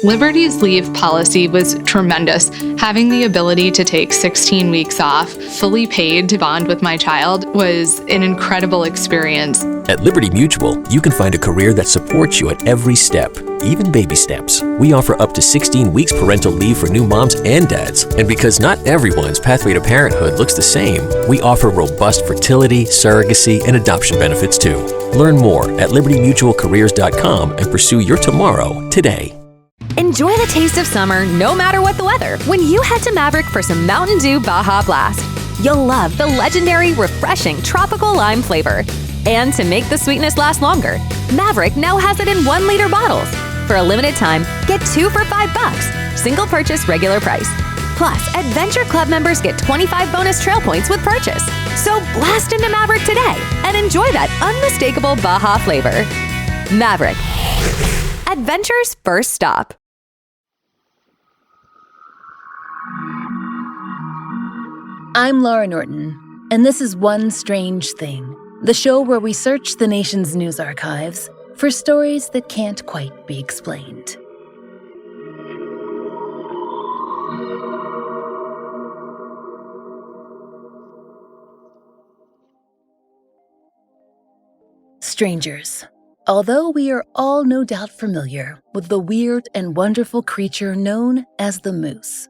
Liberty's leave policy was tremendous. Having the ability to take 16 weeks off, fully paid to bond with my child, was an incredible experience. At Liberty Mutual, you can find a career that supports you at every step, even baby steps. We offer up to 16 weeks parental leave for new moms and dads. And because not everyone's pathway to parenthood looks the same, we offer robust fertility, surrogacy, and adoption benefits too. Learn more at libertymutualcareers.com and pursue your tomorrow today. Enjoy the taste of summer no matter what the weather when you head to Maverick for some Mountain Dew Baja Blast. You'll love the legendary, refreshing tropical lime flavor. And to make the sweetness last longer, Maverick now has it in 1-liter bottles. For a limited time, get 2 for $5. Single purchase regular price. Plus, Adventure Club members get 25 bonus trail points with purchase. So blast into Maverick today and enjoy that unmistakable Baja flavor. Maverick. Adventure's first stop. I'm Laurah Norton, and this is One Strange Thing, the show where we search the nation's news archives for stories that can't quite be explained. Strangers. Although we are all no doubt familiar with the weird and wonderful creature known as the moose,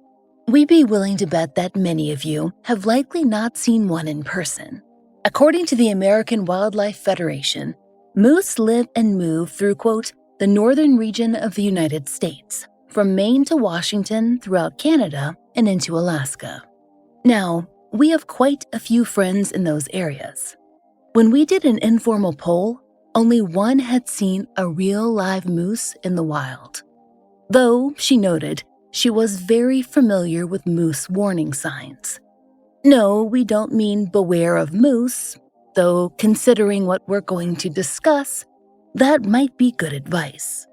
we'd be willing to bet that many of you have likely not seen one in person. According to the American Wildlife Federation, moose live and move through, quote, the northern region of the United States, from Maine to Washington, throughout Canada, and into Alaska. Now, we have quite a few friends in those areas. When we did an informal poll, only one had seen a real live moose in the wild. Though, she noted, she was very familiar with moose warning signs. No, we don't mean beware of moose, though considering what we're going to discuss, that might be good advice.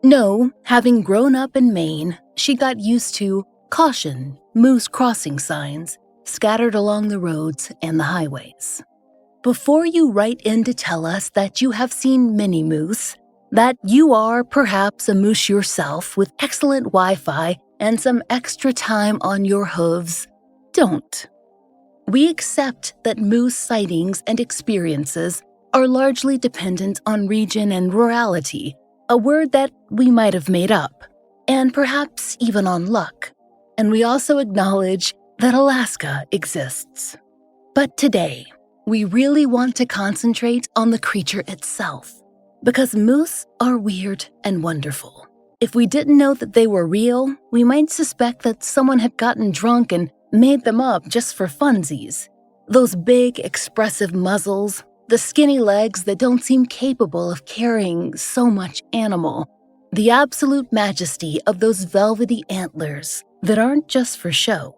No, having grown up in Maine, she got used to caution, moose crossing signs scattered along the roads and the highways. Before you write in to tell us that you have seen many moose, that you are perhaps a moose yourself with excellent Wi-Fi and some extra time on your hooves, don't. We accept that moose sightings and experiences are largely dependent on region and rurality, a word that we might have made up, and perhaps even on luck. And we also acknowledge that Alaska exists. But today, we really want to concentrate on the creature itself, because moose are weird and wonderful. If we didn't know that they were real, we might suspect that someone had gotten drunk and made them up just for funsies. Those big, expressive muzzles, the skinny legs that don't seem capable of carrying so much animal, the absolute majesty of those velvety antlers that aren't just for show.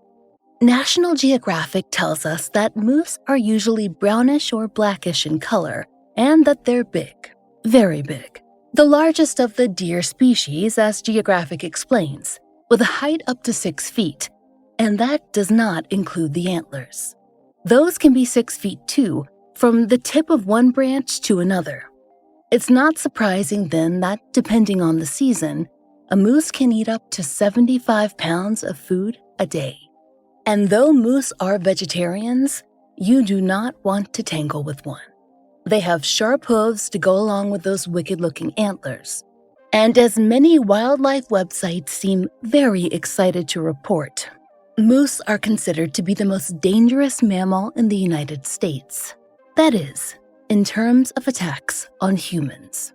National Geographic tells us that moose are usually brownish or blackish in color, and that they're big, very big. The largest of the deer species, as Geographic explains, with a height up to 6 feet, and that does not include the antlers. Those can be 6 feet too, from the tip of one branch to another. It's not surprising then that, depending on the season, a moose can eat up to 75 pounds of food a day. And though moose are vegetarians, you do not want to tangle with one. They have sharp hooves to go along with those wicked-looking antlers. And as many wildlife websites seem very excited to report, moose are considered to be the most dangerous mammal in the United States. That is, in terms of attacks on humans.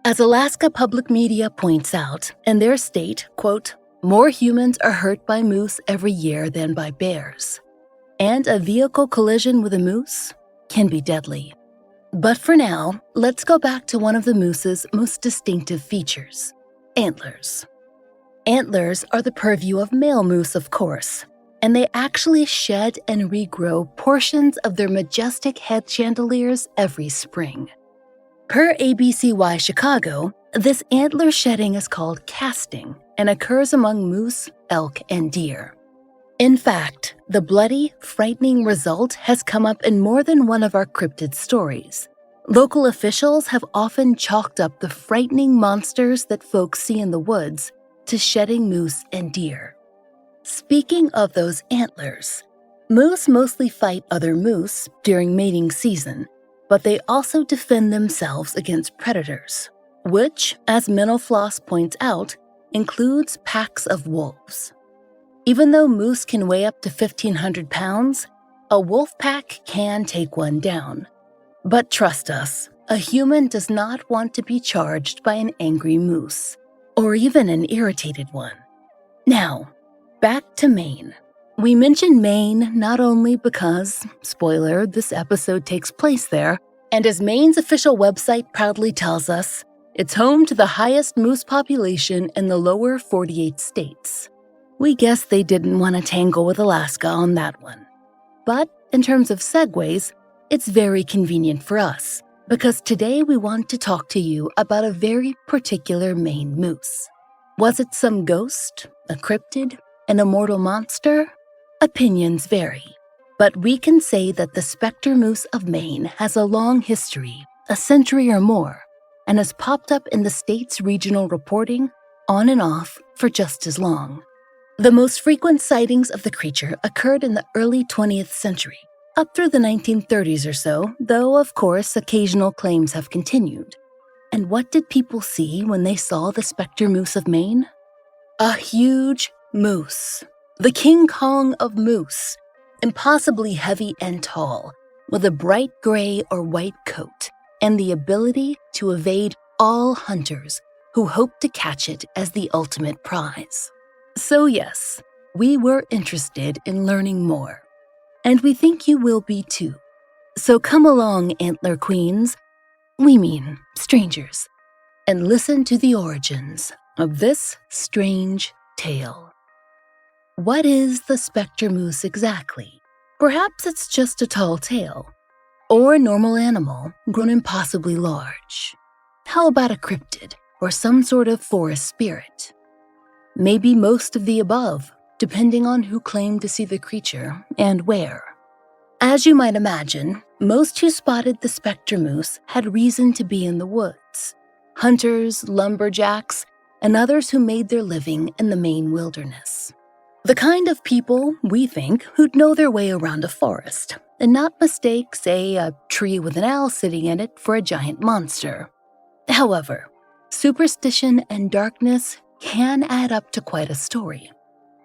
As Alaska Public Media points out, in their state, quote, more humans are hurt by moose every year than by bears, and a vehicle collision with a moose can be deadly. But for now, let's go back to one of the moose's most distinctive features, antlers. Antlers are the purview of male moose, of course, and they actually shed and regrow portions of their majestic head chandeliers every spring. Per ABCY Chicago, this antler shedding is called casting and occurs among moose, elk, and deer. In fact, the bloody, frightening result has come up in more than one of our cryptid stories. Local officials have often chalked up the frightening monsters that folks see in the woods to shedding moose and deer. Speaking of those antlers, moose mostly fight other moose during mating season, but they also defend themselves against predators, which, as Menofloss points out, includes packs of wolves. Even though moose can weigh up to 1,500 pounds, a wolf pack can take one down. But trust us, a human does not want to be charged by an angry moose, or even an irritated one. Now, back to Maine. We mention Maine not only because, spoiler, this episode takes place there, and as Maine's official website proudly tells us, it's home to the highest moose population in the lower 48 states. We guess they didn't want to tangle with Alaska on that one. But in terms of segues, it's very convenient for us, because today we want to talk to you about a very particular Maine moose. Was it some ghost, a cryptid, an immortal monster? Opinions vary, but we can say that the Specter Moose of Maine has a long history, a century or more, and has popped up in the state's regional reporting on and off for just as long. The most frequent sightings of the creature occurred in the early 20th century, up through the 1930s or so, though of course occasional claims have continued. And what did people see when they saw the Specter Moose of Maine? A huge moose. The King Kong of moose, impossibly heavy and tall, with a bright gray or white coat, and the ability to evade all hunters who hope to catch it as the ultimate prize. So yes, we were interested in learning more, and we think you will be too. So come along, antler queens, we mean strangers, and listen to the origins of this strange tale. What is the Specter Moose exactly? Perhaps it's just a tall tale, or a normal animal grown impossibly large. How about a cryptid, or some sort of forest spirit? Maybe most of the above, depending on who claimed to see the creature and where. As you might imagine, most who spotted the Specter Moose had reason to be in the woods. Hunters, lumberjacks, and others who made their living in the Maine wilderness. The kind of people, we think, who'd know their way around a forest and not mistake, say, a tree with an owl sitting in it for a giant monster. However, superstition and darkness can add up to quite a story,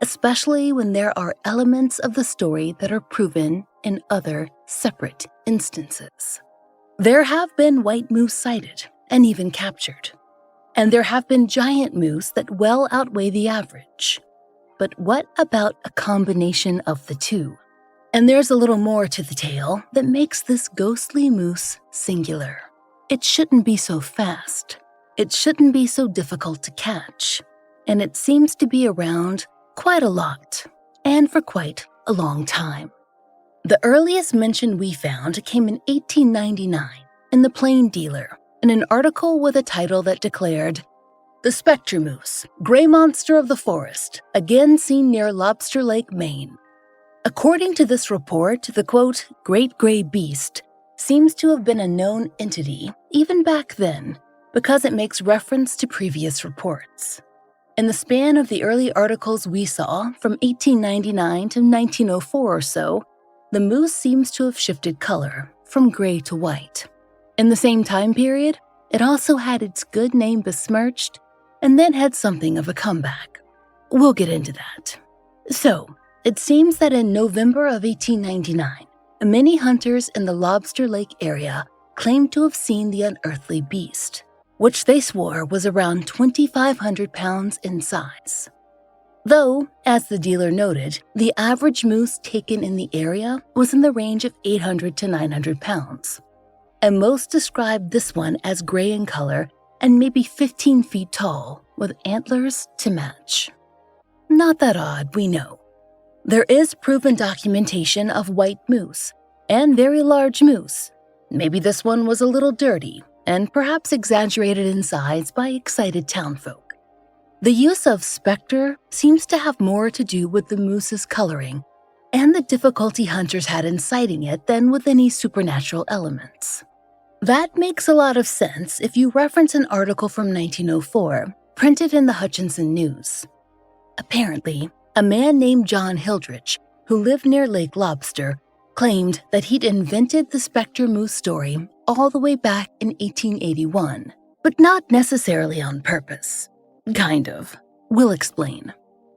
especially when there are elements of the story that are proven in other separate instances. There have been white moose sighted and even captured, and there have been giant moose that well outweigh the average. But what about a combination of the two? And there's a little more to the tale that makes this ghostly moose singular. It shouldn't be so fast. It shouldn't be so difficult to catch. And it seems to be around quite a lot, and for quite a long time. The earliest mention we found came in 1899 in the Plain Dealer, in an article with a title that declared, "The Specter Moose, gray monster of the forest, again seen near Lobster Lake, Maine." According to this report, the quote, "great gray beast" seems to have been a known entity even back then because it makes reference to previous reports. In the span of the early articles we saw, from 1899 to 1904 or so, the moose seems to have shifted color from gray to white. In the same time period, it also had its good name besmirched and then had something of a comeback. We'll get into that. So, it seems that in November of 1899, many hunters in the Lobster Lake area claimed to have seen the unearthly beast, which they swore was around 2,500 pounds in size. Though, as the dealer noted, the average moose taken in the area was in the range of 800 to 900 pounds. And most described this one as gray in color and maybe 15 feet tall, with antlers to match. Not that odd, we know. There is proven documentation of white moose and very large moose. Maybe this one was a little dirty and perhaps exaggerated in size by excited townfolk. The use of specter seems to have more to do with the moose's coloring and the difficulty hunters had in sighting it than with any supernatural elements. That makes a lot of sense if you reference an article from 1904, printed in the Hutchinson News. Apparently, a man named John Hildrich, who lived near Lake Lobster, claimed that he'd invented the Specter Moose story all the way back in 1881, but not necessarily on purpose. Kind of. We'll explain.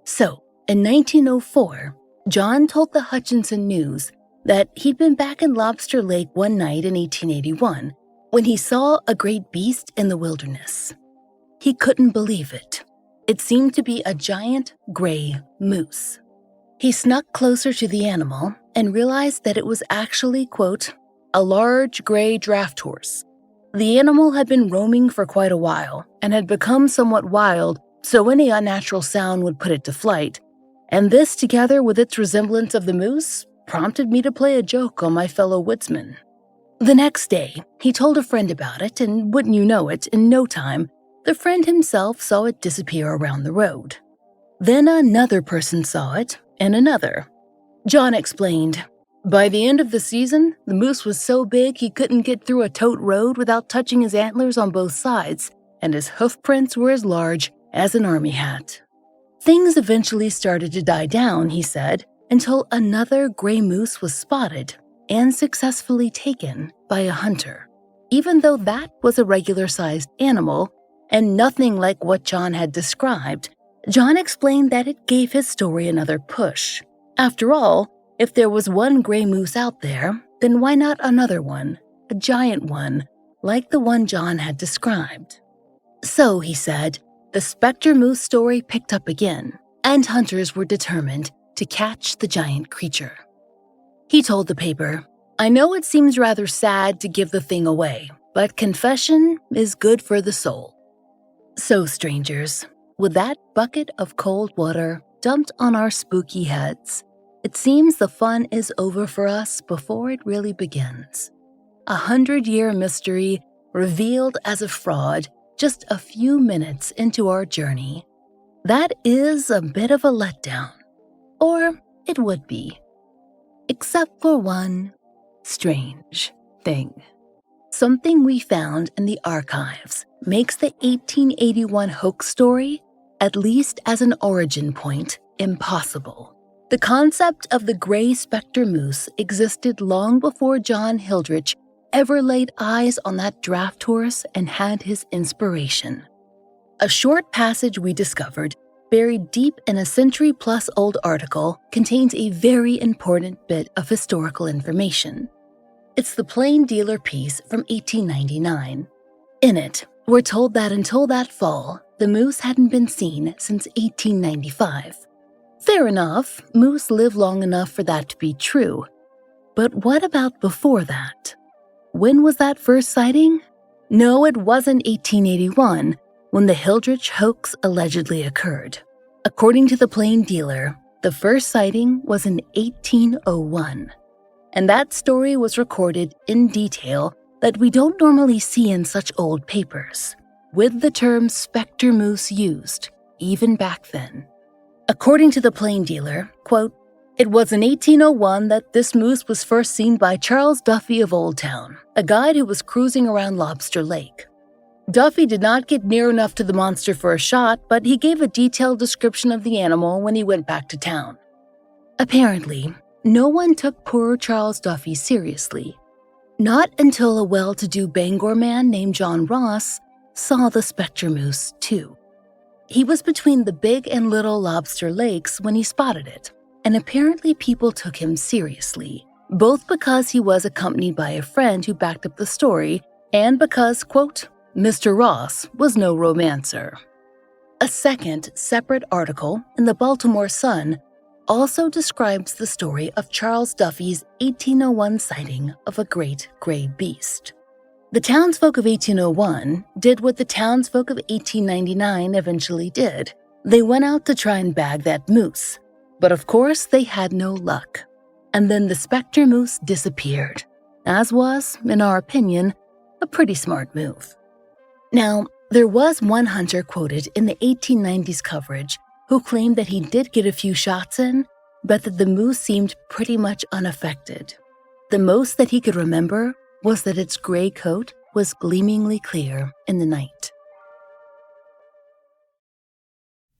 So, in 1904, John told the Hutchinson News that he'd been back in Lobster Lake one night in 1881 when he saw a great beast in the wilderness. He couldn't believe it. It seemed to be a giant gray moose. He snuck closer to the animal and realized that it was actually, quote, a large gray draft horse. The animal had been roaming for quite a while and had become somewhat wild, so any unnatural sound would put it to flight, and this, together with its resemblance of the moose, prompted me to play a joke on my fellow woodsman. The next day, he told a friend about it, and wouldn't you know it, in no time, the friend himself saw it disappear around the road. Then another person saw it, and another. John explained, by the end of the season, the moose was so big he couldn't get through a tote road without touching his antlers on both sides, and his hoof prints were as large as an army hat. Things eventually started to die down, he said, until another gray moose was spotted and successfully taken by a hunter. Even though that was a regular-sized animal and nothing like what John had described, John explained that it gave his story another push. After all, if there was one gray moose out there, then why not another one, a giant one, like the one John had described? So, he said, the Specter Moose story picked up again, and hunters were determined to catch the giant creature. He told the paper, I know it seems rather sad to give the thing away, but confession is good for the soul. So, strangers, with that bucket of cold water dumped on our spooky heads, it seems the fun is over for us before it really begins. 100-year mystery revealed as a fraud just a few minutes into our journey. That is a bit of a letdown. Or it would be. Except for one strange thing. Something we found in the archives makes the 1881 hoax story, at least as an origin point, impossible. The concept of the gray Specter Moose existed long before John Hildrich ever laid eyes on that draft horse and had his inspiration. A short passage we discovered, buried deep in a century-plus-old article, contains a very important bit of historical information. It's the Plain Dealer piece from 1899. In it, we're told that until that fall, the moose hadn't been seen since 1895. Fair enough, moose live long enough for that to be true. But what about before that? When was that first sighting? No, it wasn't 1881, when the Hildrich hoax allegedly occurred. According to the Plain Dealer, the first sighting was in 1801. And that story was recorded in detail that we don't normally see in such old papers, with the term Specter Moose used, even back then. According to the Plain Dealer, quote, it was in 1801 that this moose was first seen by Charles Duffy of Old Town, a guide who was cruising around Lobster Lake. Duffy did not get near enough to the monster for a shot, but he gave a detailed description of the animal when he went back to town. Apparently, no one took poor Charles Duffy seriously. Not until a well-to-do Bangor man named John Ross saw the Specter Moose, too. He was between the Big and Little Lobster Lakes when he spotted it, and apparently people took him seriously, both because he was accompanied by a friend who backed up the story and because, quote, Mr. Ross was no romancer. A second, separate article in the Baltimore Sun also describes the story of Charles Duffy's 1801 sighting of a great gray beast. The townsfolk of 1801 did what the townsfolk of 1899 eventually did. They went out to try and bag that moose. But of course, they had no luck. And then the Specter Moose disappeared, as was, in our opinion, a pretty smart move. Now, there was one hunter quoted in the 1890s coverage who claimed that he did get a few shots in, but that the moose seemed pretty much unaffected. The most that he could remember was that its gray coat was gleamingly clear in the night.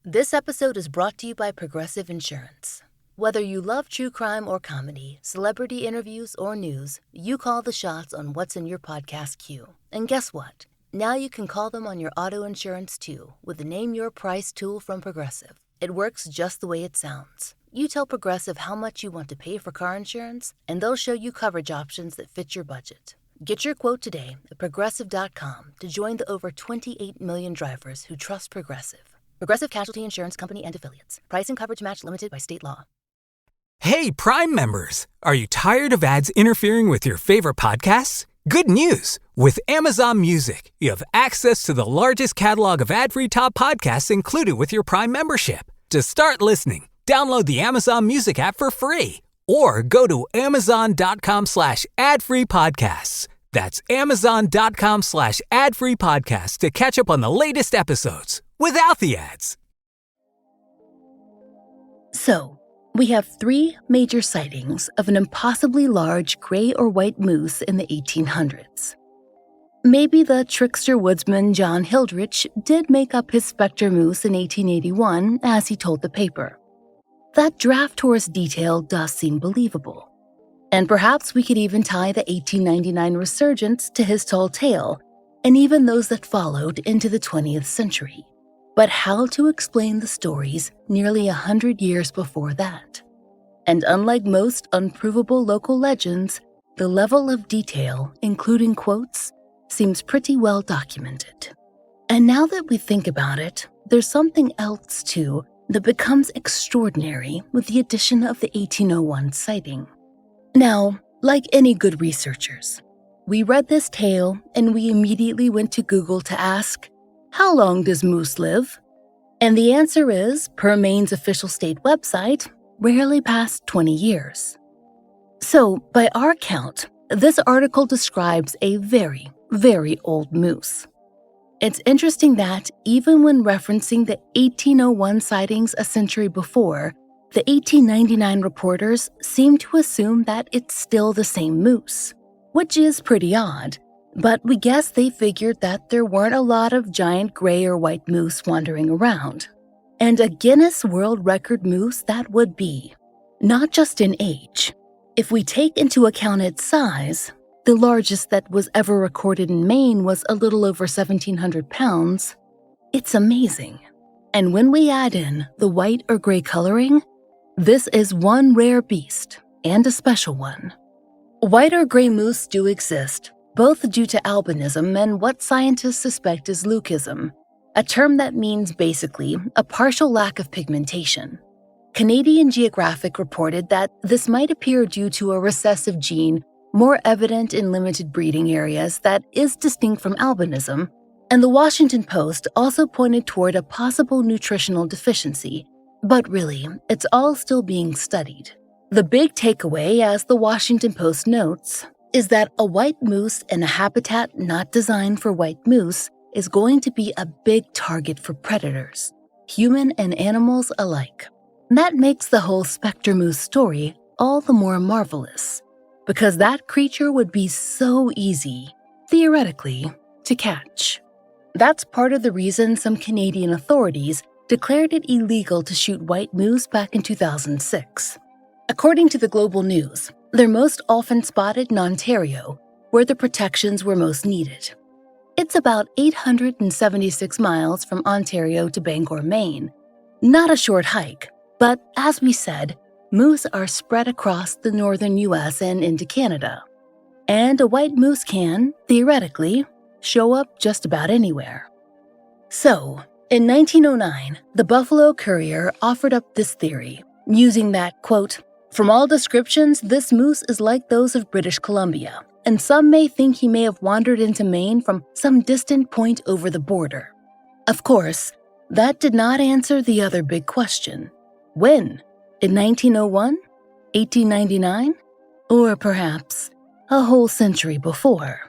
This episode is brought to you by Progressive Insurance. Whether you love true crime or comedy, celebrity interviews or news, you call the shots on what's in your podcast queue. And guess what? Now you can call them on your auto insurance too with the Name Your Price tool from Progressive. It works just the way it sounds. You tell Progressive how much you want to pay for car insurance, and they'll show you coverage options that fit your budget. Get your quote today at Progressive.com to join the over 28 million drivers who trust Progressive. Progressive Casualty Insurance Company and Affiliates. Price and coverage match limited by state law. Hey, Prime members! Are you tired of ads interfering with your favorite podcasts? Good news! With Amazon Music, you have access to the largest catalog of ad-free top podcasts included with your Prime membership. To start listening, download the Amazon Music app for free or go to amazon.com/ad-free podcasts. That's amazon.com/ad-free podcasts to catch up on the latest episodes without the ads. So, we have 3 major sightings of an impossibly large gray or white moose in the 1800s. Maybe the trickster woodsman John Hildrich did make up his Specter Moose in 1881, as he told the paper. That draft horse detail does seem believable. And perhaps we could even tie the 1899 resurgence to his tall tale, and even those that followed into the 20th century. But how to explain the stories nearly 100 years before that? And unlike most unprovable local legends, the level of detail, including quotes, seems pretty well documented. And now that we think about it, there's something else too that becomes extraordinary with the addition of the 1801 sighting. Now, like any good researchers, we read this tale and we immediately went to Google to ask, how long does moose live? And the answer is, per Maine's official state website, rarely past 20 years. So, by our count, this article describes a very, very old moose. It's interesting that, even when referencing the 1801 sightings a century before, the 1899 reporters seem to assume that it's still the same moose, which is pretty odd, but we guess they figured that there weren't a lot of giant gray or white moose wandering around. And a Guinness World Record moose that would be, not just in age. If we take into account its size, the largest that was ever recorded in Maine was a little over 1,700 pounds. It's amazing. And when we add in the white or gray coloring, this is one rare beast, and a special one. White or gray moose do exist, both due to albinism and what scientists suspect is leucism, a term that means basically a partial lack of pigmentation. Canadian Geographic reported that this might appear due to a recessive gene more evident in limited breeding areas that is distinct from albinism, and the Washington Post also pointed toward a possible nutritional deficiency. But really, it's all still being studied. The big takeaway, as the Washington Post notes, is that a white moose in a habitat not designed for white moose is going to be a big target for predators, human and animals alike. That makes the whole Specter Moose story all the more marvelous, because that creature would be so easy, theoretically, to catch. That's part of the reason some Canadian authorities declared it illegal to shoot white moose back in 2006. According to the Global News, they're most often spotted in Ontario, where the protections were most needed. It's about 876 miles from Ontario to Bangor, Maine. Not a short hike, but as we said, moose are spread across the northern U.S. and into Canada. And a white moose can, theoretically, show up just about anywhere. So, in 1909, the Buffalo Courier offered up this theory, using that, quote, "From all descriptions, this moose is like those of British Columbia, and some may think he may have wandered into Maine from some distant point over the border." Of course, that did not answer the other big question. When? In 1901? 1899? Or perhaps a whole century before?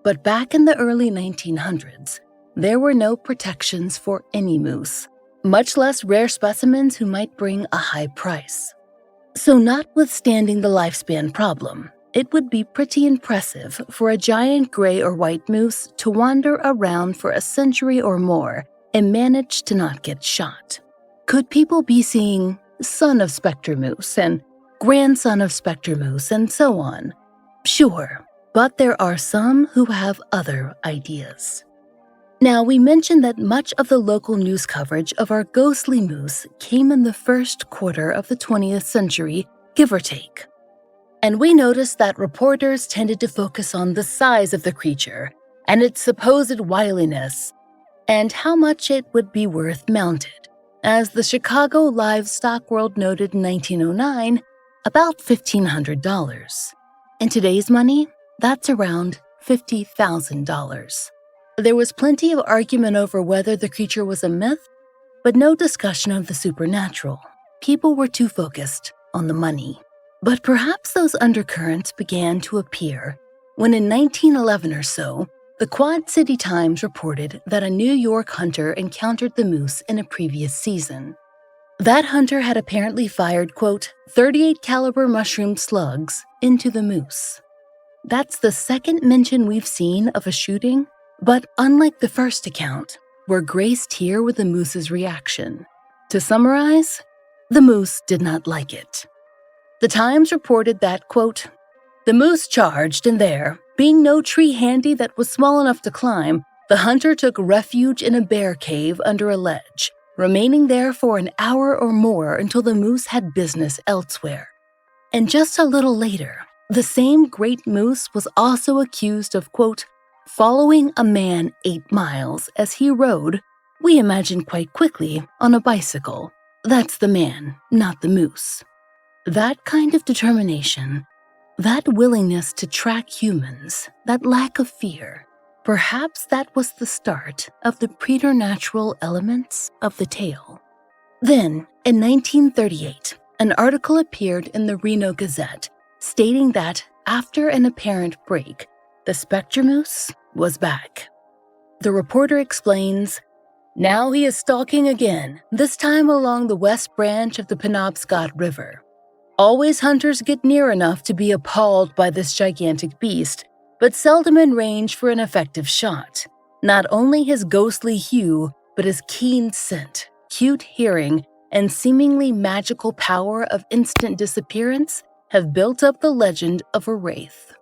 But back in the early 1900s, there were no protections for any moose, much less rare specimens who might bring a high price. So notwithstanding the lifespan problem, It would be pretty impressive for a giant gray or white moose to wander around for a century or more and manage to not get shot. Could people be seeing son of Specter Moose and grandson of Specter Moose and so on? Sure, but there are some who have other ideas. Now, we mentioned that much of the local news coverage of our ghostly moose came in the first quarter of the 20th century, give or take. And we noticed that reporters tended to focus on the size of the creature and its supposed wiliness and how much it would be worth mounted. As the Chicago Livestock World noted in 1909, about $1,500. In today's money, that's around $50,000. There was plenty of argument over whether the creature was a myth, but no discussion of the supernatural. People were too focused on the money. But perhaps those undercurrents began to appear when in 1911 or so, the Quad City Times reported that a New York hunter encountered the moose in a previous season. That hunter had apparently fired, quote, .38 caliber mushroom slugs into the moose. That's the second mention we've seen of a shooting, but unlike the first account, we're graced here with the moose's reaction. To summarize, the moose did not like it. The Times reported that, quote, the moose charged, and there, being no tree handy that was small enough to climb, the hunter took refuge in a bear cave under a ledge, remaining there for an hour or more until the moose had business elsewhere. And just a little later, the same great moose was also accused of, quote, following a man 8 miles as he rode, we imagine quite quickly, on a bicycle. That's the man, not the moose. That kind of determination, that willingness to track humans, that lack of fear, perhaps that was the start of the preternatural elements of the tale. Then, in 1938, an article appeared in the Reno Gazette stating that after an apparent break, the Specter Moose was back. The reporter explains, now he is stalking again, this time along the west branch of the Penobscot River. Always hunters get near enough to be appalled by this gigantic beast, but seldom in range for an effective shot. Not only his ghostly hue, but his keen scent, cute hearing, and seemingly magical power of instant disappearance have built up the legend of a wraith.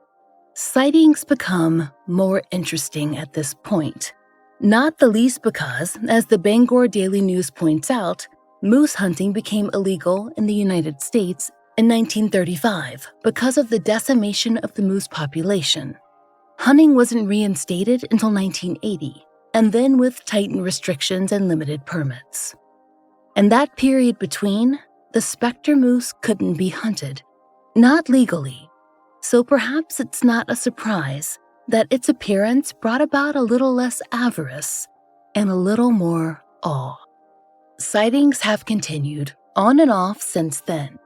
Sightings become more interesting at this point, not the least because, as the Bangor Daily News points out, moose hunting became illegal in the United States in 1935 because of the decimation of the moose population. Hunting wasn't reinstated until 1980, and then with tightened restrictions and limited permits. In that period between, the Specter Moose couldn't be hunted, not legally, so perhaps it's not a surprise that its appearance brought about a little less avarice and a little more awe. Sightings have continued on and off since then.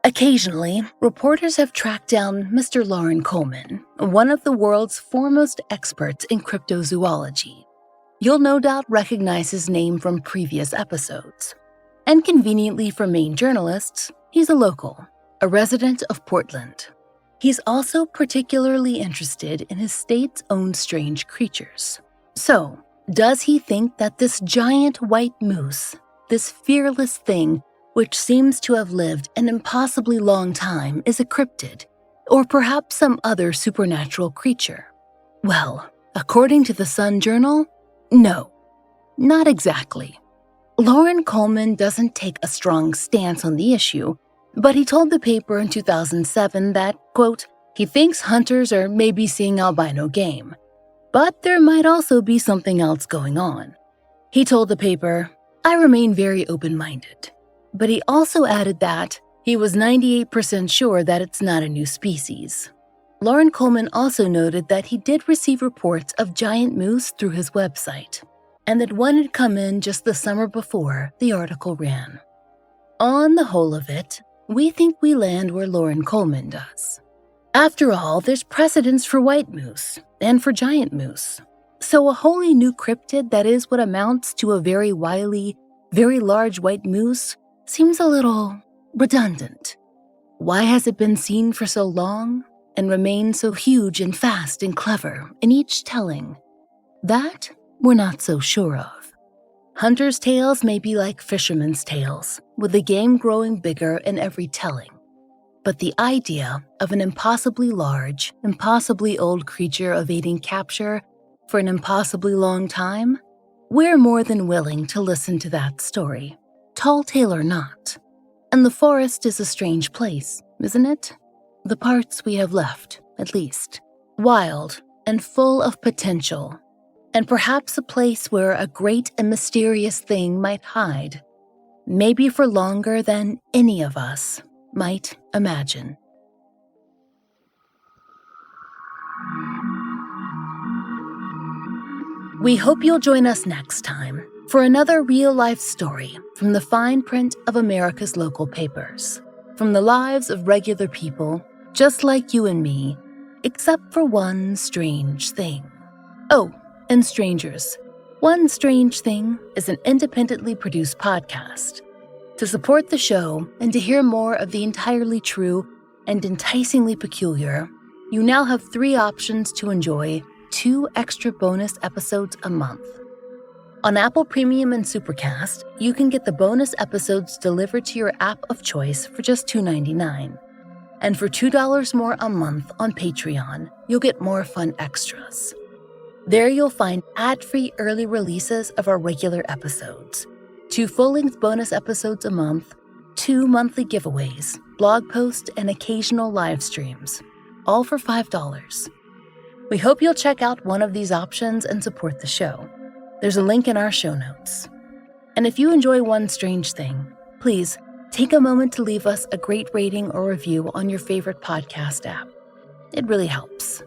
Occasionally, reporters have tracked down Mr. Loren Coleman, one of the world's foremost experts in cryptozoology. You'll no doubt recognize his name from previous episodes. And conveniently for Maine journalists, he's a local, a resident of Portland. He's also particularly interested in his state's own strange creatures. So, does he think that this giant white moose, this fearless thing which seems to have lived an impossibly long time, is a cryptid, or perhaps some other supernatural creature? Well, according to the Sun Journal, no, not exactly. Loren Coleman doesn't take a strong stance on the issue, but he told the paper in 2007 that, quote, he thinks hunters are maybe seeing albino game, but there might also be something else going on. He told the paper, I remain very open-minded. But he also added that he was 98% sure that it's not a new species. Loren Coleman also noted that he did receive reports of giant moose through his website, and that one had come in just the summer before the article ran. On the whole of it, we think we land where Loren Coleman does. After all, there's precedence for white moose and for giant moose. So a wholly new cryptid that is what amounts to a very wily, very large white moose seems a little redundant. Why has it been seen for so long? and remain so huge and fast and clever in each telling? That we're not so sure of. Hunters' tales may be like fishermen's tales, with the game growing bigger in every telling. But the idea of an impossibly large, impossibly old creature evading capture for an impossibly long time? We're more than willing to listen to that story, tall tale or not. And the forest is a strange place, isn't it? The parts we have left, at least. Wild and full of potential. And perhaps a place where a great and mysterious thing might hide. Maybe for longer than any of us might imagine. We hope you'll join us next time for another real-life story from the fine print of America's local papers, from the lives of regular people just like you and me, except for one strange thing. Oh, and strangers, One Strange Thing is an independently produced podcast. To support the show and to hear more of the entirely true and enticingly peculiar, you now have 3 options to enjoy 2 extra bonus episodes a month. On Apple Premium and Supercast, you can get the bonus episodes delivered to your app of choice for just $2.99. And for $2 more a month on Patreon, you'll get more fun extras. There you'll find ad-free early releases of our regular episodes, 2 full-length bonus episodes a month, 2 monthly giveaways, blog posts, and occasional live streams, all for $5. We hope you'll check out one of these options and support the show. There's a link in our show notes. And if you enjoy One Strange Thing, please take a moment to leave us a great rating or review on your favorite podcast app. It really helps.